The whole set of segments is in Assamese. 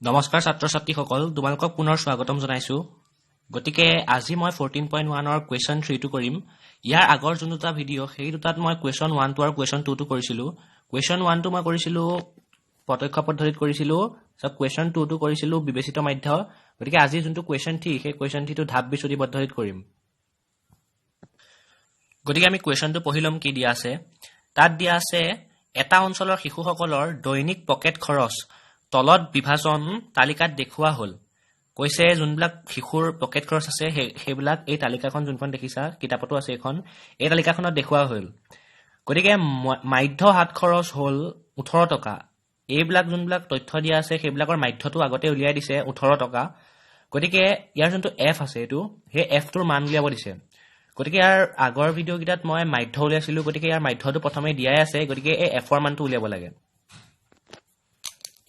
নমস্কাৰ ছাত্ৰ ছাত্ৰীসকল তোমালোকক পুনৰ স্বাগতম জনাইছো গতিকে আজি মই 14.1 ৰ কোৱেশ্চন 3 টো কৰিম ইয়াৰ আগৰ যোন দুটা ভিডিও সেই দুটাত মই কোৱেশ্চন 1 টো আৰু কোৱেশ্চন 2 টো কৰিছিলো কোৱেশ্চন 1 টো মই কৰিছিলো প্ৰত্যক্ষ পদ্ধতিত কৰিছিলো সব কোৱেশ্চন 2 টো কৰিছিলো বিবেচিত মাধ্য গতিকে আজি যোনটো কোৱেশ্চন 3 সেই কোৱেশ্চন 3 টো ধাপ বিশুদ্ধি পদ্ধতিত কৰিম গতিকে আমি কোৱেশ্চনটো পঢ়িলম কি দিয়া আছে তাত দিয়া আছে এটা অঞ্চলৰ শিশুসকলৰ দৈনিক পকেট খৰচ তলত বিভাজন তালিকাত দেখুৱা হল কৈছে যোনবিলাক শিশুৰ পকেট খৰচ আছে সেইবিলাক এই তালিকাখন যোনখন দেখিছা কিতাপতো আছে এখন এই তালিকাখনত দেখুৱা হল গতিকে মাধ্য হাত খৰচ হল 18 টকা এইবিলাক যোনবিলাক তথ্য দিয়া আছে সেইবিলাকৰ মাধ্যটো আগতে উলিয়াই দিছে 18 টকা গতিকে ইয়াৰ যোনটো এফ আছে এটো হে এফ টোৰ মান উলিয়াব দিছে গতিকে ইয়াৰ আগৰ ভিডিও কিটাত মই মাধ্য উলিয়াইছিলো গতিকে ইয়াৰ মাধ্যটো প্ৰথমে দিয়াই আছে গতিকে এই এফ ৰ মানটো উলিয়াব লাগে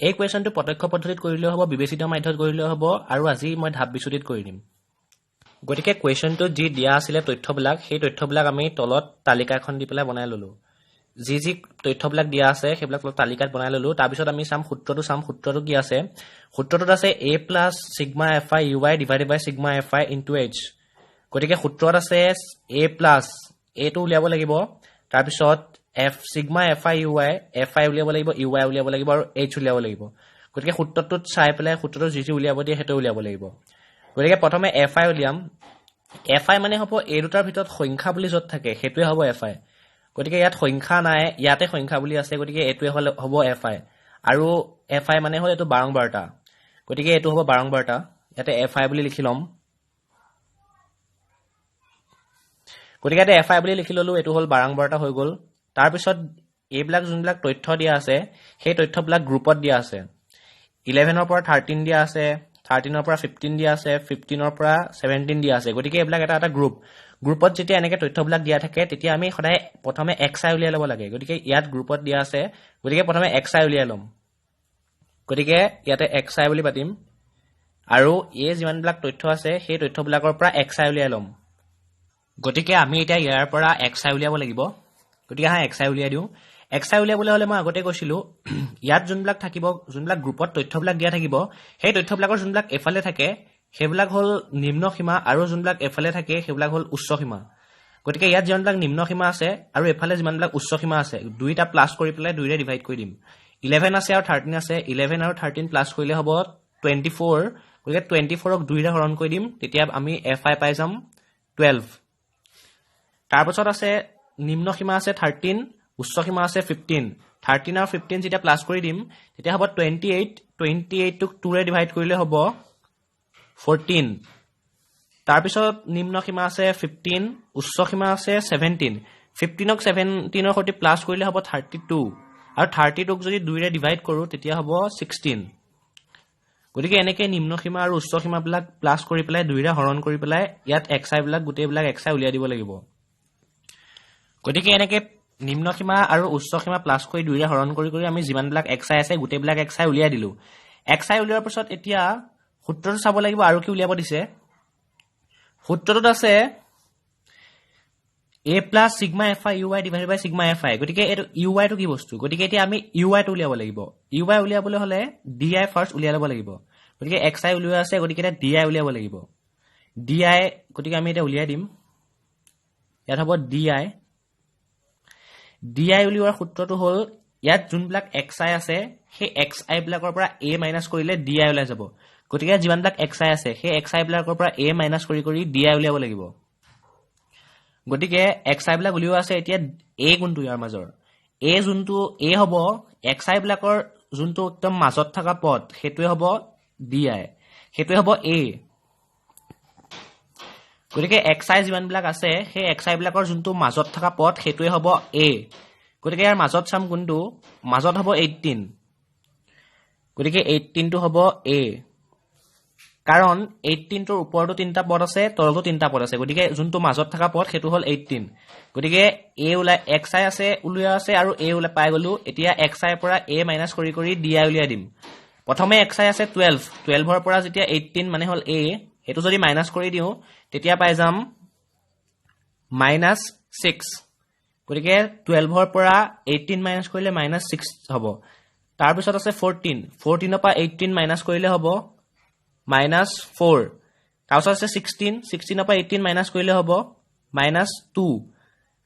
এই কোৱেশ্চনটো প্ৰত্যক্ষ পদ্ধতিত কৰিলেও হ'ব বিবেচিত মাধ্যত কৰিলেও হ'ব আৰু আজি মই ধাপ বিশুদ্ধিত কৰি দিম গতিকে কোৱেশ্চনটো যি দিয়া আছিল তথ্যবিলাক সেই তথ্যবিলাক আমি তলত তালিকা এখন দি পেলাই বনাই ললো যি তথ্যবিলাক দিয়া আছে সেইবিলাক তালিকাত বনাই ললো তাৰ পিছত আমি সূত্ৰটো কি আছে সূত্ৰটোত আছে a + sigma fi uy divided by sigma fi into h গতিকে সূত্ৰত আছে a plus a টো উলিয়াব লাগিব তাৰ পিছত f sigma fi uy fi উলিয়াব লাগিব uy উলিয়াব লাগিব আৰু h উলিয়াব লাগিব গতিকে সূত্ৰটোত চাই পেলাই সূত্ৰটো যি উলিয়াব দিয়ে হেটো উলিয়াব লাগিব গতিকে প্ৰথমে fi উলিয়াম fi মানে হ'ব এই দুটাৰ ভিতৰত সংখ্যা বুলি যত থাকে হেতুৱে হ'ব fi গতিকে ইয়াত সংখ্যা নাই ইয়াতে সংখ্যা বুলি আছে গতিকে এটোৱে হ'ব fi আৰু fi মানে হ'ল এটো বাৰংবাৰটা গতিকে এটো হ'ব বাৰংবাৰটা ইয়াতে fi বুলি লিখি লম গতিকে ইয়াতে fi বুলি লিখি ললো এটো হ'ল বাৰংবাৰটা হৈ গল তাৰ পিছত এইবিলাক যোনবিলাক তথ্য দিয়া আছে সেই তথ্যবিলাক গ্ৰুপত দিয়া আছে 11 ৰ পৰা 13 দিয়া আছে 13 ৰ পৰা 15 দিয়া আছে 15 ৰ পৰা 17 দিয়া আছে গতিকে এইবিলাক এটা গ্ৰুপত যেতিয়া এনেকে তথ্যবিলাক দিয়া থাকে তেতিয়া আমি সদায় প্ৰথমে xi উলিয়াই ল'ব লাগে গতিকে ইয়াত গ্ৰুপত দিয়া আছে গতিকে প্ৰথমে xi উলিয়াই লম গতিকে ইয়াতে xi বুলি পাতিম আৰু এই যিমানবিলাক তথ্য আছে সেই তথ্যবিলাকৰ পৰা xi উলিয়াই লম গতিকে আমি এতিয়া ইয়াৰ পৰা xi উলিয়াব লাগিব গতিকে xi উলিয়াই দিও xi উলিয়াবলৈ হলে মই আগতে কৈছিলো ইয়াত যোনবিলাক থাকিব যোনবিলাক গ্ৰুপত তথ্যবিলাক দিয়া থাকিব সেই তথ্যবিলাকৰ যোনবিলাক এফালে থাকে সেইবিলাক হল নিম্ন সীমা আৰু যোনবিলাক এফালে থাকে সেইবিলাক হল উচ্চ সীমা গতিকে ইয়াত যোনবিলাক নিম্ন সীমা আছে আৰু এফালে যিমানবিলাক উচ্চ সীমা আছে দুইটা প্লাস কৰি পেলাই দুইৰে ডিভাইড কৰি দিম 11 আছে আৰু 13 আছে 11 আৰু 13 প্লাস কৰিলে হ'ব 24 গতিকে 24ক দুইৰে হৰণ কৰি দিম তেতিয়া আমি fi পাই যাম 12 তাৰ পাছত আছে নিম্ন সীমা আছে 13 উচ্চ সীমা আছে 15 13 আৰু 15 যেতিয়া প্লাস কৰি দিম তেতিয়া হ'ব 28 টোক 2 ৰে ডিভাইড কৰিলে হ'ব 14 তাৰ পিছত নিম্ন সীমা আছে 15 উচ্চ সীমা আছে 17 15ক 17ৰ সৈতে প্লাস কৰিলে হ'ব 32 আৰু 32ক যদি 2 ৰে ডিভাইড কৰো তেতিয়া হ'ব 16 গতিকে এনেকে নিম্ন সীমা আৰু উচ্চ সীমাবিলাক প্লাস কৰি পেলাই 2 ৰে হৰণ কৰি পেলাই ইয়াত xi বিলাক গুটেইবিলাক xi উলিয়াই দিব লাগিব গতিকে এনেকে নিম্ন সীমা আৰু উচ্চ সীমা প্লাস কৰি 2 ৰে হৰণ কৰি আমি যিমানবিলাক xi আছে গুটেইবিলাক xi উলিয়াই দিলো xi উলিয়াৰ পিছত এতিয়া সূত্ৰটো চাব লাগিব আৰু কি উলিয়াব দিছে সূত্ৰটোত আছে a plus sigma fi uy divided by sigma fi গতিকে এটো uy টো কি বস্তু গতিকে এতিয়া আমি uy টো উলিয়াব লাগিব uy উলিয়াবলৈ হলে di ফাৰ্স্ট উলিয়াই ল'ব লাগিব গতিকে xi উলিওৱা আছে গতিকে এটা di উলিয়াব লাগিব di গতিকে আমি এটা উলিয়াই দিম ইয়াত হ'ব di উলিওৱাৰ সূত্ৰটো হ'ল ইয়াত যোনবিলাক xi আছে সেই xi বিলাকৰ পৰা a মাইনাস কৰিলে di ওলাই যাব গতিকে যিমানবিলাক xi আছে সেই xi বিলাকৰ পৰা a মাইনাস কৰি di উলিয়াব লাগিব গতিকে xi বিলাক উলিওৱা আছে এতিয়া a কোনটো ইয়াৰ মাজৰ a যোনটো a হ'ব xi বিলাকৰ যোনটো একদম মাজত থকা পদ হেতুৱে হ'ব di হেতুৱে হ'ব a গতিকে xi যিমানবিলাক আছে সেই xi বিলাকৰ যোনটো মাজত থকা পদ হেতুৱে হ'ব a গতিকে ইয়াৰ মাজত চাম কোনটো মাজত হ'ব 18 গতিকে 18 টো হ'ব a কাৰণ 18 টোৰ ওপৰতো তিনটা পদ আছে তলতো তিনটা পদ আছে গতিকে যোনটো মাজত থকা পদ হেতু হ'ল 18 গতিকে a উলাই xi আছে উলিয়া আছে আৰু a উলাই পাই গলো এতিয়া xi ৰ পৰা a মাইনাস কৰি di উলিয়াই দিম প্ৰথমে xi আছে 12 ৰ পৰা যেতিয়া 18 মানে হ'ল a হেতু যদি মাইনাস কৰি দিও তেতিয়া পাই যাম -6 গতিকে 12 ৰ পৰা 18 মাইনাস কৰিলে -6 হ'ব তাৰপিছত আছে 14 14 পৰা 18 মাইনাছ কৰিলে হ'ব -4 তাৰপিছত আছে 16 16 পৰা 18 মাইনাছ কৰিলে হ'ব -2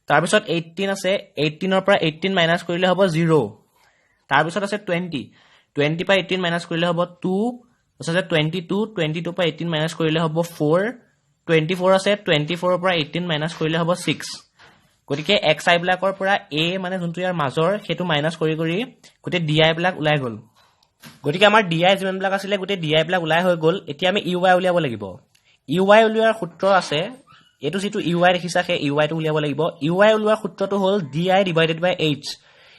তাৰপিছত 18 আছে 18 পৰা 18 মাইনাছ কৰিলে হ'ব 0 তাৰপিছত আছে 20 20 পৰা 18 মাইনাছ কৰিলে হ'ব 2 তাৰপিছত আছে 22 22 পৰা 18 মাইনাছ কৰিলে হ'ব 4 24 আছে 24 পৰা 18 মাইনাছ কৰিলে হ'ব 6 গতিকে xi বিলাকৰ পৰা a মানে যোনটো ইয়াৰ মাজৰ সেইটো মাইনাছ কৰি কৰি গোটেই di বিলাক ওলাই গ'ল গতিকে আমাৰ di যিমান বিলাক আছিলে গোটেই di বিলাক ওলাই হৈ গ'ল এতিয়া আমি uy উলিয়াব লাগিব uy উলিওৱাৰ সূত্ৰ আছে এটো যেটো uy দেখিছা সেই uy টো উলিয়াব লাগিব uy উলিওৱাৰ সূত্ৰটো হ'ল di ডিভাইডেড বাই h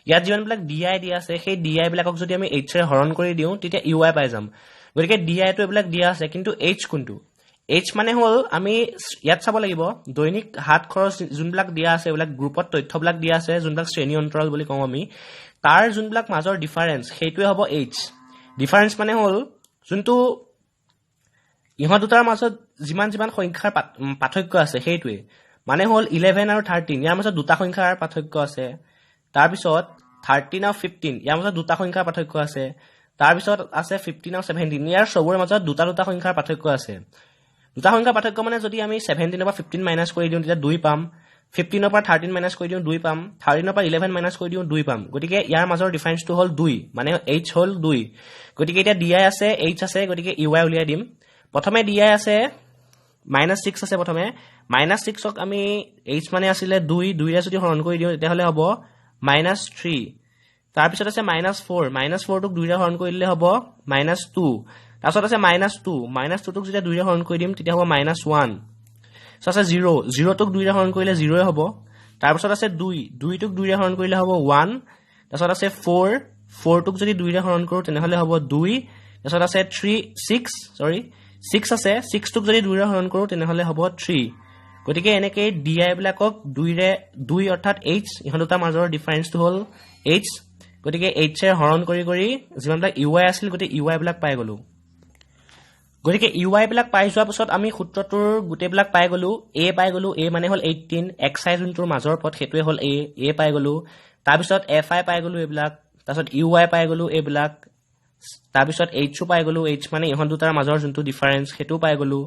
ইয়াত যিমান বিলাক di দিয়া আছে সেই di বিলাকক যদি আমি h ৰে হৰণ কৰি দিও তেতিয়া uy পাই যাম গতিকে di টো এবিলাক দিয়া আছে কিন্তু h কোনটো h মানে হল আমি ইয়াত চাব লাগিব দৈনিক হাত খৰচ যোনবিলাক দিয়া আছে এবিলাক গ্ৰুপত তথ্যবিলাক দিয়া আছে যোনবিলাক শ্ৰেণী অন্তৰাল বুলি কওঁ আমি তাৰ যোনবিলাক মাজৰ ডিফাৰেন্স সেইটোৱে হ'ব h ডিফাৰেন্স মানে হল যোনটো ইহত দুটাৰ মাজত যিমান সংখ্যাৰ পাৰ্থক্য আছে সেইটোৱে মানে হল 11 আৰু 13 ইয়াৰ মাজত দুটা সংখ্যাৰ পাৰ্থক্য আছে তাৰ পিছত 13 আৰু 15 ইয়াৰ মাজত দুটা সংখ্যাৰ পাৰ্থক্য আছে তাৰ পিছত আছে 15 আৰু 17 ইয়াৰ সবৰ মাজত দুটা সংখ্যাৰ পাৰ্থক্য আছে দুটা সংখ্যাৰ পাৰ্থক্য মানে যদি আমি 17 পৰা 15 মাইনাছ কৰি দিও তেতিয়া 2 পাম 15 পৰা 13 মাইনাছ কৰি দিও 2 পাম 13 পৰা 11 মাইনাছ কৰি দিও 2 পাম গতিকে ইয়াৰ মাজৰ ডিফাৰেন্সটো হ'ল 2 মানে h হ'ল 2 গতিকে এতিয়া di আছে h আছে গতিকে uy উলিয়াই দিম প্ৰথমে di আছে -6 আছে প্ৰথমে -6ক আমি h মানে আছিল 2 2 ৰে যদি হৰণ কৰি দিও তেতিয়া হলে হ'ব -3 তাৰ পিছত আছে -4 4টোক 2 ৰে হৰণ কৰি দিলে হ'ব -2 তাৰপিছত আছে -2 টোক যেতিয়া 2 ৰে হৰণ কৰি দিম তেতিয়া হ'ব -1 সো আছে 0 0 টোক 2 ৰে হৰণ কৰিলে 0 এ হ'ব তাৰপিছত আছে 2 টোক 2 ৰে হৰণ কৰিলে হ'ব 1 তাৰপিছত আছে 4 টোক যদি 2 ৰে হৰণ কৰো তেনেহলে হ'ব 2 তাৰপিছত আছে 6 আছে 6 টোক যদি 2 ৰে হৰণ কৰো তেনেহলে হ'ব 3 গতিকে এনেকৈ di বিলাকক 2 অৰ্থাৎ h ইহত দুটাৰ মাজৰ ডিফাৰেন্সটো হ'ল h গতিকে h এ হৰণ কৰি কৰি যিমানবিলাক uy আছিল গতিকে uy বিলাক পাই গলো গতিকে uy বিলাক পাই যোৱাৰ পিছত আমি সূত্ৰটোৰ গোটেইবিলাক পাই গলো a পাই গলো a মানে হ'ল 18 xi যোনটোৰ মাজৰ পদ সেইটোৱে হ'ল a পাই গলো তাৰ পিছত fi পাই গলো এইবিলাক তাৰ পিছত uy পাই গলো এইবিলাক তাৰ পিছত h পাই গলো h মানে ইহত দুটাৰ মাজৰ যোনটো ডিফাৰেন্স সেইটো পাই গলো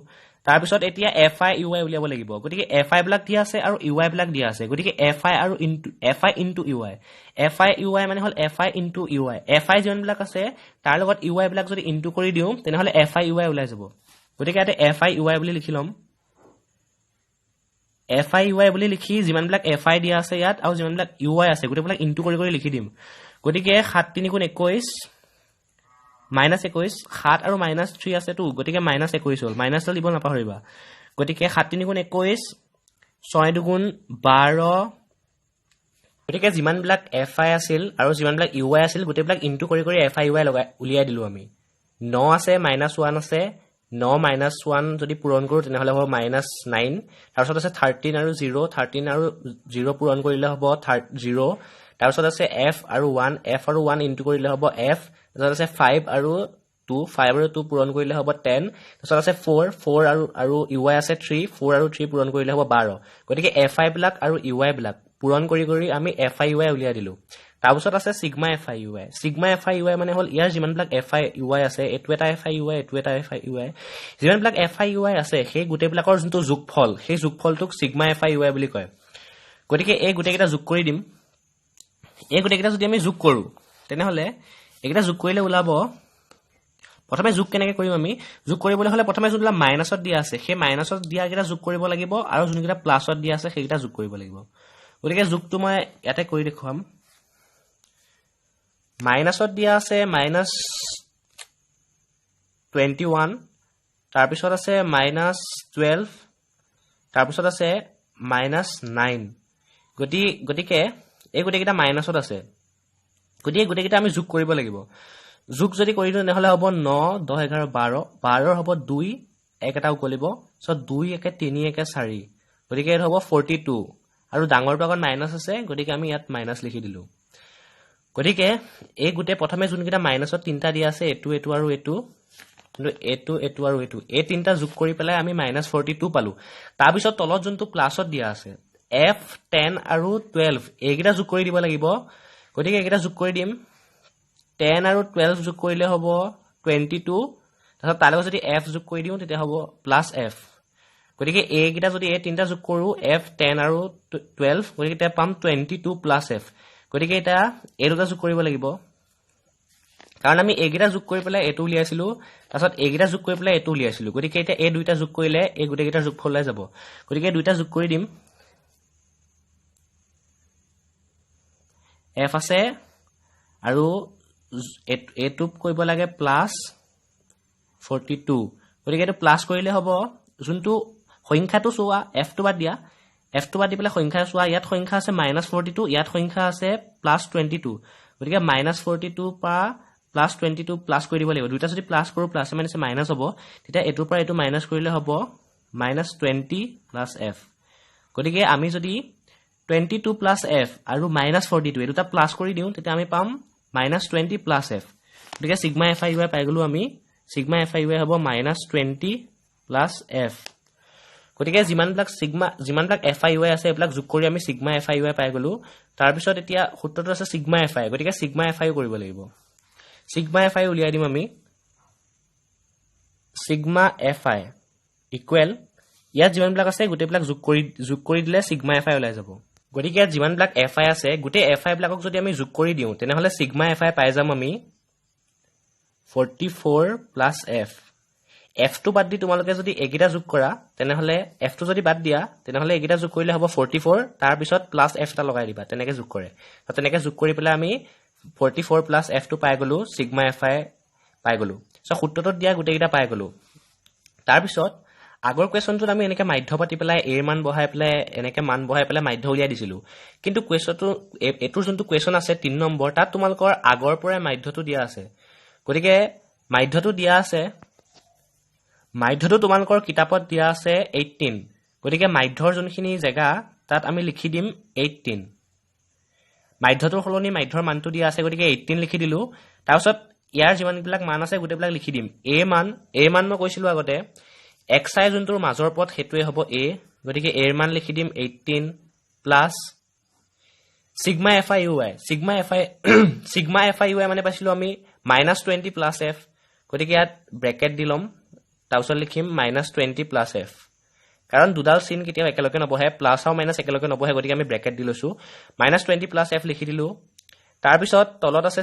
তাৰ পিছত এতিয়া fi uy উলিয়াব লাগিব গতিকে fi বিলাক দিয়া আছে আৰু uy বিলাক দিয়া আছে গতিকে fi into uy মানে হ'ল fi into uy fi যিমান বিলাক আছে তাৰ লগত uy বিলাক যদি ইনটু কৰি দিও তেনেহলে fi uy ওলাই যাব গতিকে ইয়াতে fi uy বুলি লিখি লম fi uy বুলি লিখি যিমান বিলাক fi দিয়া আছে ইয়াত আৰু যিমান বিলাক uy আছে গোটেইবিলাক ইনটু কৰি কৰি লিখি দিম গতিকে 7 3 গুণ 21 -21 7 আৰু -3 আছে তো গতিকে -21 হ'ল মাইনাছ দিব নাপাহৰিবা গতিকে 7 3 গুণ 21 6 2 গুণ 12 গতিকে যিমান বিলাক fi আছিল আৰু যিমান বিলাক uy আছিল গোটেইবিলাক ইনটু কৰি কৰি fi uy উলিয়াই দিলো আমি 9 আছে -1 আছে 9 -1 যদি পূৰণ কৰো তেনেহলে হ'ব -9 তাৰপিছত আছে 13 আৰু 0 13 আৰু 0 পূৰণ কৰিলে হ'ব 0 তাৰপিছত আছে f আৰু 1 ইনটু কৰিলে হ'ব f তাৰপিছত আছে 5 আৰু 2 পূৰণ কৰিলে হ'ব 10 তাৰপিছত আছে 4 আৰু uy আছে 3 4 আৰু 3 পূৰণ কৰিলে হ'ব 12 গতিকে fi বিলাক আৰু uy বিলাক পূৰণ কৰি কৰি আমি fi uy উলিয়াই দিলো তাৰপিছত আছে sigma fi uy মানে হ'ল ইয়াৰ যিমান বিলাক fi uy আছে এটো এটা fi uy এটো এটা fi uy যিমান বিলাক fi uy আছে সেই গোটেইবিলাকৰ যোনটো যোগফল সেই যোগফলটোক sigma fi uy বুলি কয় গতিকে এই গোটেইকেইটা যোগ কৰি দিম এই গোটেইকেইটা যদি আমি যোগ কৰো তেনেহলে এইকেইটা যোগ কৰিলে ওলাব প্ৰথমে যোগ কেনেকৈ কৰিম আমি যোগ কৰিবলৈ হলে প্ৰথমে যোনটা মাইনাসত দিয়া আছে সেই মাইনাসত দিয়া কেইটা যোগ কৰিব লাগিব আৰু যোনকেইটা প্লাসত দিয়া আছে সেইকেইটা যোগ কৰিব লাগিব গতিকে যোগটো মই ইয়াতে কৰি দেখুৱাম মাইনাসত দিয়া আছে -21 তাৰ পিছত আছে -12 তাৰ পিছত আছে -9 গতিকে এই গোটেইকেইটা মাইনাসত আছে গতিকে গোটেইকেইটা আমি যোগ কৰিব লাগিব যোগ যদি কৰি দিও নহলে হ'ব 9 10 11 12 12 হ'ব 2 এক এটা উকলিব সো 2 1 3 1 4 গতিকে এর হ'ব 42 আৰু ডাঙৰটো আগত মাইনাস আছে গতিকে আমি ইয়াত মাইনাস লিখি দিলো গতিকে এই গোটেই প্ৰথমে যোনকেইটা মাইনাসত তিনটা দিয়া আছে এটো আৰু এটো কিন্তু এটো আৰু এটো এই তিনটা যোগ কৰি পেলাই আমি -42 পালো তাৰ পিছত তলত যোনটো প্লাসত দিয়া আছে f 10 আৰু 12 এইকেইটা যোগ কৰি দিব লাগিব গতিকে এইকেইটা যোগ কৰি দিম 10 আৰু 12 যোগ কৰিলে হ'ব 22 তাৰপিছত তাৰ লগত যদি f যোগ কৰি দিওঁ তেতিয়া হ'ব প্লাছ f গতিকে a কিটা যদি a তিনটা যোগ কৰো f 10 আৰু 12 গতিকে তেতিয়া পাম 22 প্লাছ f গতিকে এটা a দুটা যোগ কৰিব লাগিব কাৰণ আমি a কিটা যোগ কৰি পেলাই এটো উলিয়াইছিলো তাৰপিছত a কিটা যোগ কৰি পেলাই এটো উলিয়াইছিলো গতিকে এটা a দুইটা যোগ কৰিলে a গুটে কিটা যোগফল ওলাই যাব গতিকে দুইটা যোগ কৰি দিম f আছে আৰু এটো কৰিব লাগে প্লাস 42 গতিকে এটো প্লাস কৰিলে হ'ব যোনটো সংখ্যাটো চোৱা f টো বাদ দিয়া f টো বাদ দি পেলাই সংখ্যা চোৱা ইয়াত সংখ্যা আছে -42 ইয়াত সংখ্যা আছে +22 গতিকে -42 পা +22 প্লাস কৰি দিব লাগিব দুইটা যদি প্লাস কৰো প্লাস মাইনাস মাইনাস হ'ব তেতিয়া এটোৰ পৰা এটো মাইনাস কৰিলে হ'ব -20 + f গতিকে আমি যদি 22 + f আৰু -42 এই দুটা প্লাস কৰি দিও তেতিয়া আমি পাম -20 + f গতিকে সিগমা fi পাই গলো আমি সিগমা fi হ'ব -20 + f গতিকে যিমানবিলাক fi আছে এইবিলাক যোগ কৰি আমি সিগমা fi পাই গলো তাৰ পিছত এতিয়া সূত্ৰটো আছে সিগমা fi গতিকে সিগমা fi কৰিব লাগিব সিগমা fi উলিয়াই দিম আমি সিগমা fi ইকুৱেল ইয়াত যিমানবিলাক আছে গোটেইবিলাক যোগ কৰি দিলে সিগমা fi ওলাই যাব গতিকে ইয়াত যিমানবিলাক fi আছে গোটেই fi বিলাকক যদি আমি যোগ কৰি দিও তেনেহলে সিগমা fi পাই যাম আমি 44 + f f টো বাদ দি তোমালোকে যদি একিটা যোগ কৰা তেনেহলে f টো যদি বাদ দিয়া তেনেহলে একিটা যোগ কৰিলে হ'ব 44 তাৰ পিছত প্লাস f টা লগাই দিবা তেনেকে যোগ কৰে তো তেনেকে যোগ কৰি পেলাই আমি 44 + f টো পাই গলো সিগমা fi পাই গলো সো সূত্ৰটো দিয়া গোটেইটা পাই গলো তাৰ পিছত আগৰ কোৱেশ্যনটোত আমি এনেকে মাধ্য পাতি পেলাই a মান বহাই পেলাই এনেকে মান বহাই পেলাই মাধ্য উলিয়াই দিছিলো কিন্তু কোৱেশ্যনটো এটোৰ যোনটো কোৱেশ্যন আছে 3 নম্বৰ তাত তোমালোকৰ আগৰ পৰাই মাধ্যটো দিয়া আছে গতিকে মাধ্যটো দিয়া আছে মাধ্যটো তোমালোকৰ কিতাপত দিয়া আছে 18 গতিকে মাধ্যৰ যোনখিনি জায়গা তাত আমি লিখি দিম 18 মাধ্যটোৰ হলনি মাধ্যৰ মানটো দিয়া আছে গতিকে 18 লিখি দিলো তাৰপিছত ইয়াৰ যিমানবিলাক মান আছে গোটেইবিলাক লিখি দিম a মান মই কৈছিলো আগতে xi যোনটোৰ মাজৰ পদ হেতুৱে হ'ব a গতিকে a ৰ মান লিখি দিম 18 প্লাস সিগমা fi মানে পাইছিলো আমি -20 + f গতিকে ইয়াত ব্ৰেকেট দিলম তাৰপিছত লিখিম -20 + f কাৰণ দুডাল চিন কেতিয়াও একেলগে নবহে প্লাস আৰু মাইনাস একেলগে নবহে গতিকে আমি ব্ৰেকেট দি লৈছো -20 + f লিখি দিলো তাৰ পিছত তলত আছে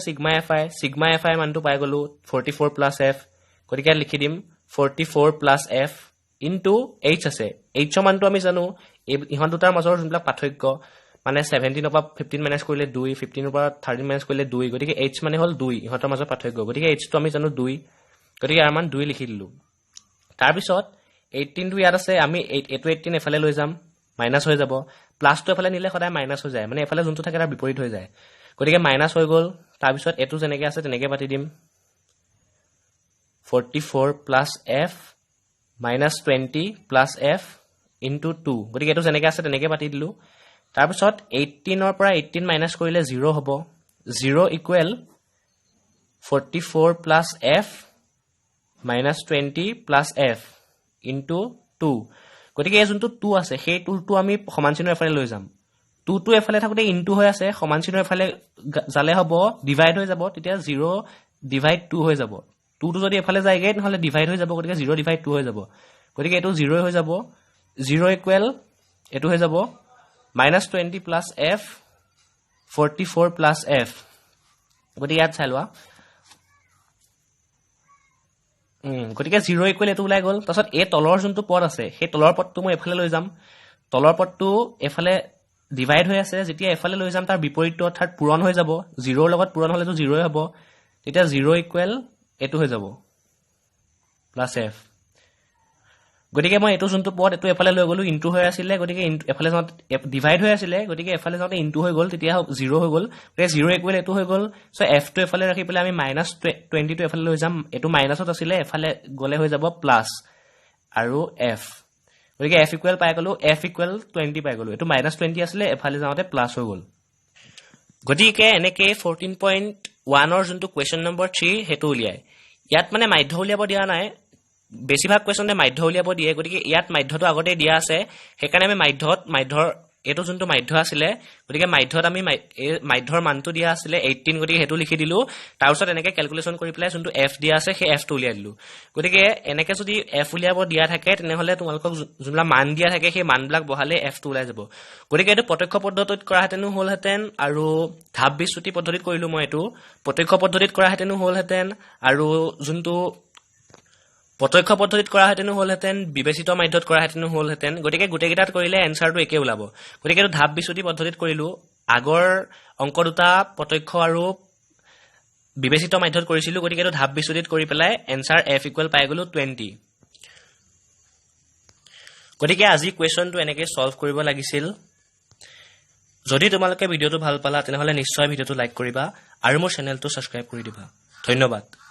সিগমা fi মানটো পাই গলো 44 + f গতিকে লিখি দিম 44 + f ইনটু h আছে h ৰ মানটো আমি জানো ইহন দুটাৰ মাজৰ যোনবিলাক পাৰ্থক্য মানে 17 পৰা 15 মাইনাস কৰিলে 2 15 পৰা 13 মাইনাস কৰিলে 2 গতিকে h মানে হল 2 ইহতৰ মাজৰ পাৰ্থক্য গতিকে h টো আমি জানো 2 গতিকে ইয়াৰ মান 2 লিখি দিলো তাৰ পিছত 18 টো ইয়াত আছে আমি এটো 18 এফালে লৈ যাম মাইনাস হৈ যাব প্লাস টো এফালে নিলে সদায় মাইনাস হৈ যায় মানে এফালে যোনটো থাকে তাৰ বিপৰীত হৈ যায় গতিকে মাইনাস হৈ গল তাৰ পিছত এটো যেনেকৈ আছে তেনেকৈ পাতি দিম 44 + f -20 + f into 2 গতিকে এটো যেনেকৈ আছে তেনেকৈ পাতি দিলো তাৰ পিছত 18 ৰ পৰা 18 মাইনাস কৰিলে 0 হ'ব 0 ইকুৱেল 44 + f -20 + f into 2 গতিকে এই যোনটো 2 আছে সেই 2টো আমি সমান চিহ্নৰ এফালে লৈ যাম 2টো এফালে থাকোতে ইনটু হৈ আছে সমান চিহ্নৰ এফালে জালে হ'ব ডিভাইড হৈ যাব তেতিয়া 0 / 2 হৈ যাব 2টো যদি এফালে যায়গে নহলে ডিভাইড হৈ যাব গতিকে 0 / 2 হৈ যাব গতিকে এটো 0 হৈ যাব 0 ইকুৱেল এটো হৈ যাব -20 + f 44 + f গতিকে ইয়াত চাই লোৱা গতিকে 0 ইকুৱেল এটো ওলাই গল তাৰছত এ তলৰ যোনটো পদ আছে সেই তলৰ পদটো মই এফালে লৈ যাম তলৰ পদটো এফালে ডিভাইড হৈ আছে যেতিয়া এফালে লৈ যাম তাৰ বিপৰীতটো অৰ্থাৎ পূৰণ হৈ যাব 0 ৰ লগত পূৰণ হলেতো 0 হ'ব তেতিয়া 0 ইকুৱেল এটো হৈ যাব + f গতিকে মই এটো যোনটো পদ এটো এফালে লৈ গলো ইনটু হৈ আছিল গতিকে এফালে যাওঁতে ডিভাইড হৈ আছিল গতিকে এফালে যাওঁতে ইনটু হৈ গল তেতিয়া 0 হৈ গল গতিকে 0 ইকুৱেল এটো হৈ গল সো f টো এফালে ৰাখি পেলাই আমি -20 টো এফালে লৈ যাম এটো মাইনাসত আছিল এফালে গলে হৈ যাব প্লাস আৰু f গতিকে f ইকুৱেল পাই গলো f ইকুৱেল 20 পাই গলো এটো -20 আছিল এফালে যাওঁতে প্লাস হৈ গল গতিকে এনেকে 14.1 ৰ যোনটো কোৱেশ্চন নম্বৰ 3 হেতু উলিয়ায় ইয়াত মানে মাধ্য উলিয়াব দিয়া নাই বেছিভাগ কোৱেশ্চনে মাধ্য উলিয়াব দিয়ে গতিকে ইয়াত মাধ্যটো আগতে দিয়া আছে সেইকাৰণে আমি মাধ্যৰ এইটো যোনটো মাধ্য আছিলে গতিকে মাধ্যত আমি মাধ্যৰ মানটো দিয়া আছিলে 18 গতিকে হেতু লিখি দিলো তাৰপিছত এনেকে ক্যালকুলেশন কৰি পেলাই যোনটো f দিয়া আছে সেই f টো উলিয়াই দিলো গতিকে এনেকে যদি f উলিয়াব দিয়া থাকে তেনেহলে তোমালোকক যোনলা মান দিয়া থাকে সেই মানবিলাক বহালে f টো উলাই যাব গতিকে এটো প্ৰত্যক্ষ পদ্ধতিত কৰা হেতেনো হলহেতেন আৰু ধাপ বিচ্যুতি পদ্ধতিত কৰিলো মই এটো প্ৰত্যক্ষ পদ্ধতিত কৰা হেতেনো হলহেতেন আৰু যোনটো প্ৰত্যক্ষ পদ্ধতিত কৰা হেতেনো হলহেতেন বিবেচিত মাধ্যত কৰা হেতেনো হলহেতেন গতিকে গুটেকিটাত কৰিলে এনসাৰটো একে ওলাব গতিকে এটো ধাপ বিচ্যুতি পদ্ধতিত কৰিলো আগৰ অংক দুটা প্ৰত্যক্ষ আৰু বিবেচিত মাধ্যত কৰিছিলো গতিকে এটো ধাপ বিচ্যুতিত কৰি পেলাই এনসাৰ f = পাই গলো 20 গতিকে আজি কোৱেশ্চনটো এনেকে সলভ কৰিব লাগিছিল যদি তোমালোকে ভিডিওটো ভাল পালা তেনেহলে নিশ্চয় ভিডিওটো লাইক কৰিবা আৰু মোৰ চেনেলটো সাবস্ক্ৰাইব কৰি দিবা ধন্যবাদ